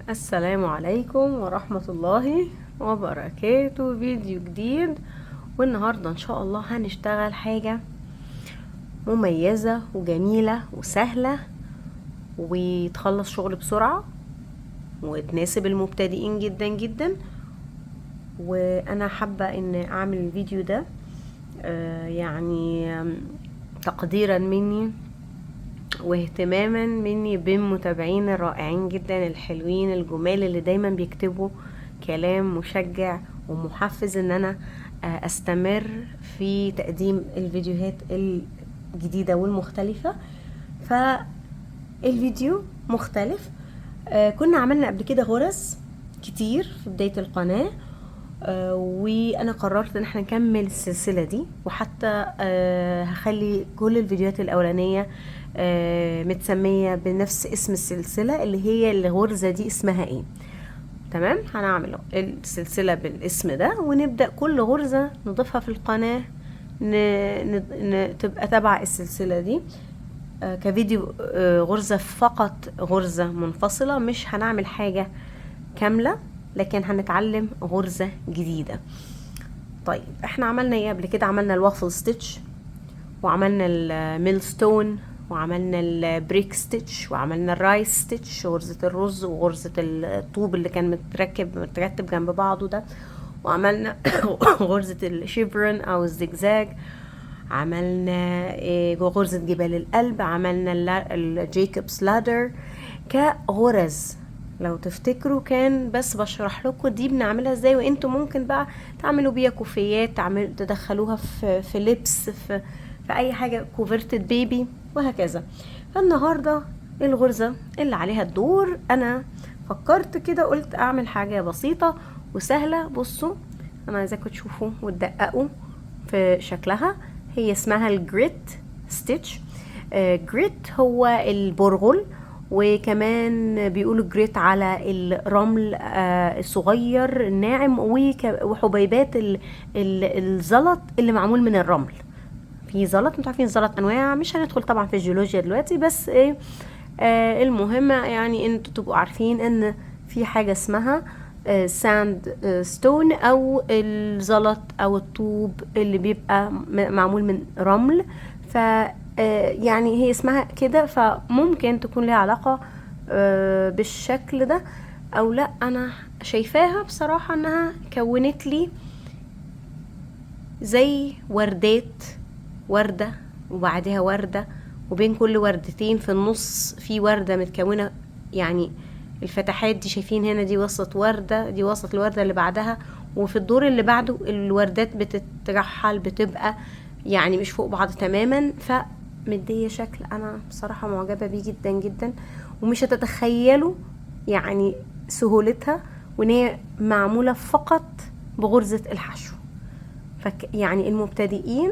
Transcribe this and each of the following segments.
السلام عليكم ورحمة الله وبركاته. فيديو جديد، والنهاردة ان شاء الله هنشتغل حاجة مميزة وجميلة وسهلة وتخلص شغل بسرعة وتناسب المبتدئين جدا جدا. وانا حابة ان اعمل الفيديو ده تقديرا مني واهتماما مني بمتابعين الرائعين جدا الحلوين الجمال اللي دايما بيكتبوا كلام مشجع ومحفز ان انا استمر في تقديم الفيديوهات الجديدة والمختلفة. فالفيديو مختلف. كنا عملنا قبل كده غرز كتير في بداية القناة، وانا قررت ان احنا نكمل السلسلة دي، وحتى هخلي كل الفيديوهات الاولانية متسمية بنفس اسم السلسلة اللي هي الغرزة دي اسمها ايه. تمام، هنعمل السلسلة بالاسم ده، ونبدأ كل غرزة نضيفها في القناة تبقى تبع السلسلة دي كفيديو غرزة فقط، غرزة منفصلة، مش هنعمل حاجة كاملة لكن هنتعلم غرزة جديدة. طيب احنا عملنا ايه قبل كده؟ عملنا الوافل ستيتش، وعملنا الميلستون، وعملنا البريك ستيتش، وعملنا الرايس ستيتش، غرزة الرز وغرزة الطوب اللي كان مترتب جنب بعضه ده، وعملنا غرزة الشيفرون او الزجزاج، عملنا غرزة جبال القلب، عملنا الجيكوبس لادر كغرز. لو تفتكروا كان بس بشرح لكم دي بنعملها ازاي، وانتم ممكن بقى تعملوا بيها كوفيات، تدخلوها في لبس، في اي حاجة، كوفرتد بيبي وهكذا. فالنهاردة الغرزة اللي عليها الدور، انا فكرت كده قلت اعمل حاجة بسيطة وسهلة. بصوا انا عايزاكم تشوفوا وتدققوا في شكلها. هي اسمها الجريت ستيتش. جريت هو البرغل، وكمان بيقولوا جريت على الرمل الصغير الناعم، وحبيبات الزلط اللي معمول من الرمل. في زلط، انتوا عارفين الزلط انواع، مش هندخل طبعا في الجيولوجيا دلوقتي، بس ايه المهم يعني انتوا تبقوا عارفين ان في حاجة اسمها ساند ستون، او الزلط او الطوب اللي بيبقى معمول من رمل. ف يعني هي اسمها كده، فممكن تكون لها علاقة بالشكل ده او لا. انا شايفاها بصراحة انها كونت لي زي وردات، وردة وبعدها وردة، وبين كل وردتين في النص في وردة متكونة. يعني الفتحات دي شايفين هنا، دي وسط وردة، دي وسط الوردة اللي بعدها، وفي الدور اللي بعده الوردات بتترحل، بتبقى يعني مش فوق بعض تماما. فمدية شكل انا بصراحة معجبة بيه جدا جدا، ومش هتتخيلوا يعني سهولتها، وان هي معمولة فقط بغرزة الحشو. يعني المبتدئين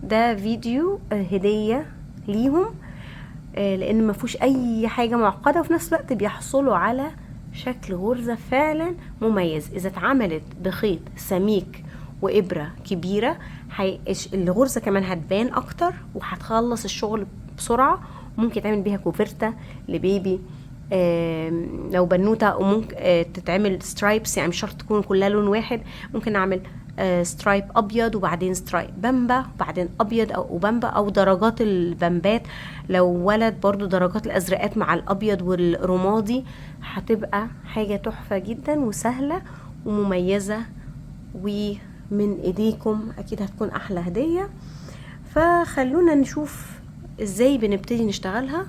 ده فيديو هدية ليهم، لان ما فيهوش اي حاجة معقدة، وفي نفس الوقت بيحصلوا على شكل غرزة فعلا مميز. اذا اتعملت بخيط سميك وابرة كبيرة، الغرزة كمان هتبان اكتر وهتخلص الشغل بسرعة. ممكن تعمل بيها كوفرتة لبيبي، لو بنوتة، وممكن تتعمل سترايبس، يعني مش شرط تكون كلها لون واحد. ممكن نعمل سترايب ابيض وبعدين سترايب بامبا وبعدين ابيض او بامبا، او درجات البامبات. لو ولد برضو درجات الازرقات مع الابيض والرمادي، هتبقى حاجة تحفة جدا وسهلة ومميزة، ومن ايديكم اكيد هتكون احلى هدية. فخلونا نشوف ازاي بنبتدي نشتغلها.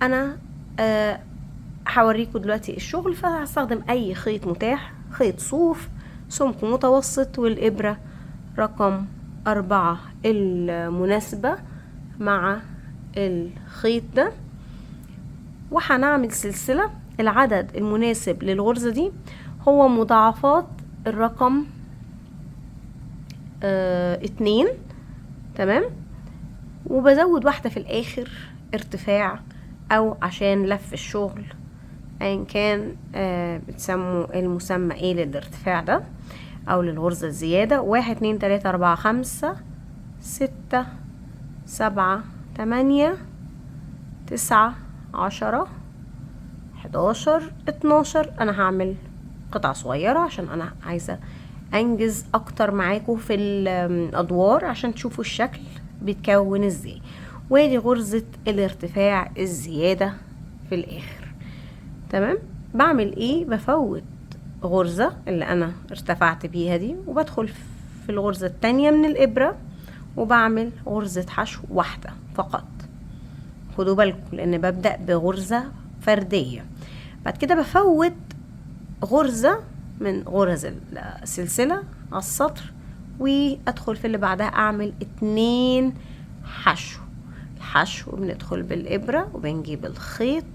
انا هوريكم دلوقتي الشغل. فهستخدم اي خيط متاح، خيط صوف سمك متوسط، والإبرة رقم 4 المناسبة مع الخيط ده، وهنعمل سلسلة. العدد المناسب للغرزة دي هو مضاعفات الرقم 2. تمام، وبزود واحدة في الآخر ارتفاع، أو عشان لف الشغل أيا كان بتسموا المسمى ايه للارتفاع ده او للغرزة الزيادة. 1 2 3 4 5 6 7 8 9 10 11 12. انا هعمل قطع صغيرة عشان انا عايزة انجز اكتر معاكم في الادوار عشان تشوفوا الشكل بيتكون ازاي. وادي غرزة الارتفاع الزيادة في الاخر. تمام. بعمل ايه؟ بفوت غرزة اللي انا ارتفعت بيها دي وبدخل في الغرزة التانية من الابرة وبعمل غرزة حشو واحدة فقط. خدوا بالكم لان ببدأ بغرزة فردية. بعد كده بفوت غرزة من غرز السلسلة على السطر وادخل في اللي بعدها اعمل 2 حشو. الحشو بندخل بالابرة وبنجيب الخيط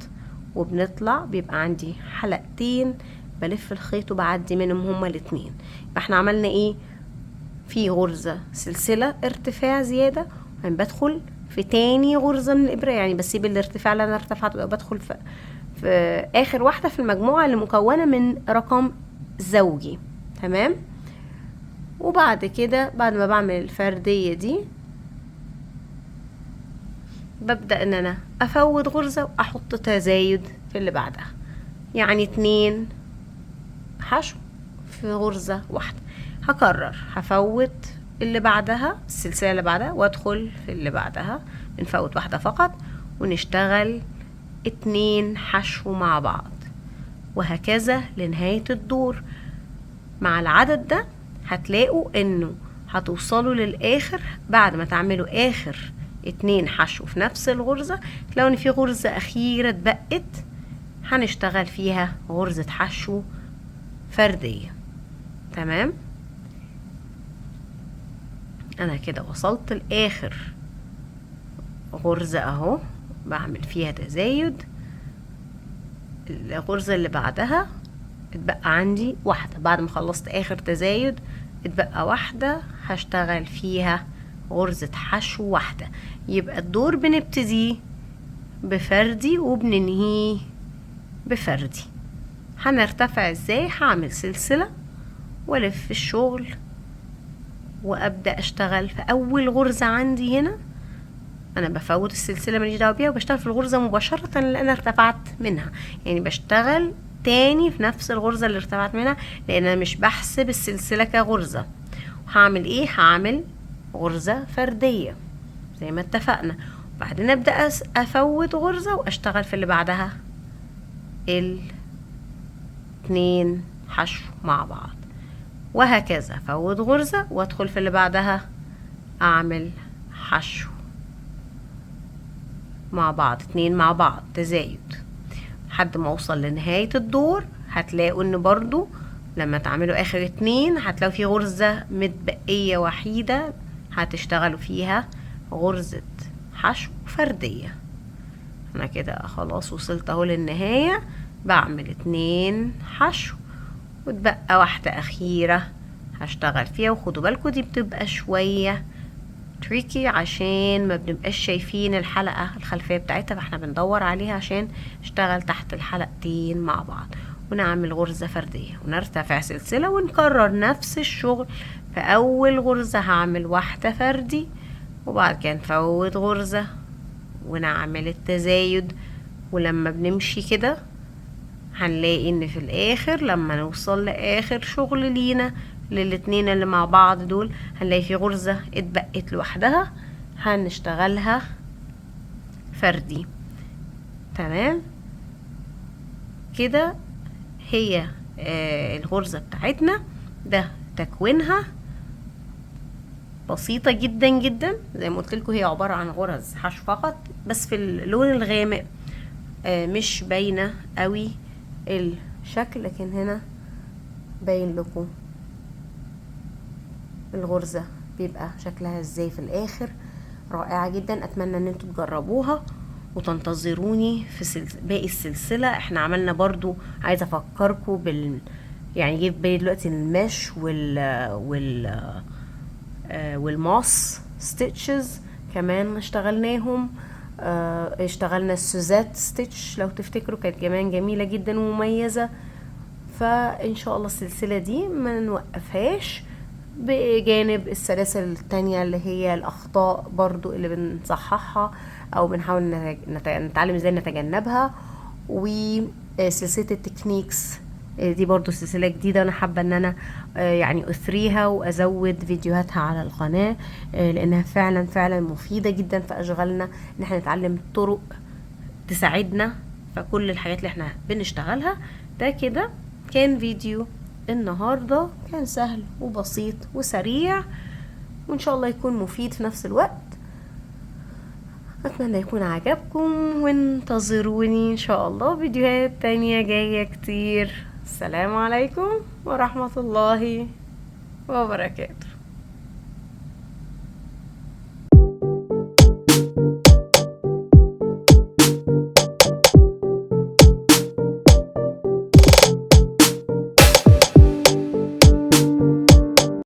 وبنطلع، بيبقى عندي حلقتين بلف الخيط وبعدي منهم هما الاتنين. يبقى احنا عملنا ايه؟ في غرزة سلسلة ارتفاع زيادة، بدخل في تاني غرزة من الابرة، يعني بسيب الارتفاع اللي انا ارتفعته وبدخل في اخر واحدة في المجموعة اللي مكونة من رقم زوجي. تمام. وبعد كده بعد ما بعمل الفردية دي ببدأ ان انا افوت غرزة واحط تزايد في اللي بعدها، يعني 2 حشو في غرزة واحدة. هكرر، هفوت اللي بعدها السلسلة اللي بعدها وادخل في اللي بعدها، بنفوت واحدة فقط ونشتغل 2 حشو مع بعض، وهكذا لنهاية الدور. مع العدد ده هتلاقوا انه هتوصلوا للاخر بعد ما تعملوا اخر 2 حشو في نفس الغرزة، تلاقوا ان في غرزة اخيرة اتبقت هنشتغل فيها غرزة حشو فردية. تمام. انا كده وصلت لاخر غرزة اهو، بعمل فيها تزايد. الغرزة اللي بعدها اتبقى عندي واحدة، بعد ما خلصت اخر تزايد اتبقى واحدة هشتغل فيها غرزة حشو واحدة. يبقى الدور بنبتديه بفردي وبننهيه بفردي. هنرتفع ازاي؟ هعمل سلسلة والف الشغل وابدأ اشتغل في اول غرزة عندي. هنا انا بفوت السلسلة ماليش دعوة بيها وبشتغل في الغرزة مباشرة اللي انا ارتفعت منها، يعني بشتغل تاني في نفس الغرزة اللي ارتفعت منها لان انا مش بحسب السلسلة كغرزة. هعمل ايه؟ هعمل غرزة فردية زي ما اتفقنا، وبعدين ابدأ افوت غرزة واشتغل في اللي بعدها 2 حشو مع بعض، وهكذا افوت غرزة وادخل في اللي بعدها اعمل حشو مع بعض، 2 مع بعض تزايد لحد ما اوصل لنهاية الدور. هتلاقوا ان برضو لما تعملوا اخر 2 هتلاقوا في غرزة متبقية وحيدة هتشتغلوا فيها غرزة حشو فردية. انا كده خلاص وصلت اهو للنهاية، بعمل 2 حشو وتبقى واحدة اخيرة هشتغل فيها. وخدوا بالكم دي بتبقى شوية تريكي عشان ما بنبقاش شايفين الحلقة الخلفية بتاعتها، فاحنا بندور عليها عشان نشتغل تحت الحلقتين مع بعض. ونعمل غرزة فردية ونرتفع سلسلة ونكرر نفس الشغل. في اول غرزة هعمل واحدة فردي وبعد كده نفوت غرزة ونعمل التزايد. ولما بنمشي كده هنلاقي ان في الاخر لما نوصل لاخر شغل لينا للاتنين اللي مع بعض دول هنلاقي في غرزة اتبقت لوحدها هنشتغلها فردي. تمام كده هي الغرزة بتاعتنا. ده تكوينها بسيطة جدا جدا، زي ما قلت لكم هي عبارة عن غرز حشو فقط، بس في اللون الغامق مش باينة قوي الشكل، لكن هنا باين لكم الغرزة بيبقى شكلها ازاي في الاخر. رائعة جدا، اتمنى ان انتوا تجربوها وتنتظروني في باقي السلسلة. احنا عملنا برضو، عايزة افكركم يعني جيب بالي دلوقتي المش والماس ستيتشز كمان اشتغلناهم. اشتغلنا السوزات ستيتش لو تفتكروا، كانت كمان جميلة جدا ومميزة. فان شاء الله السلسلة دي ما نوقفهاش بجانب السلاسل التانية اللي هي الاخطاء برضو اللي بنصححها او بنحاول نتعلم ازاي نتجنبها. سلسلة التكنيكس دي برضو سلسلة جديدة، انا حابة ان انا يعني اثريها وازود فيديوهاتها على القناة، لانها فعلا فعلا مفيدة جدا في اشغالنا، ان احنا نتعلم طرق تساعدنا فكل الحاجات اللي احنا بنشتغلها. ده كده كان فيديو النهاردة، كان سهل وبسيط وسريع، وان شاء الله يكون مفيد في نفس الوقت. اتمنى يكون عجبكم، وانتظروني ان شاء الله فيديوهات تانية جاية كتير. السلام عليكم ورحمة الله وبركاته.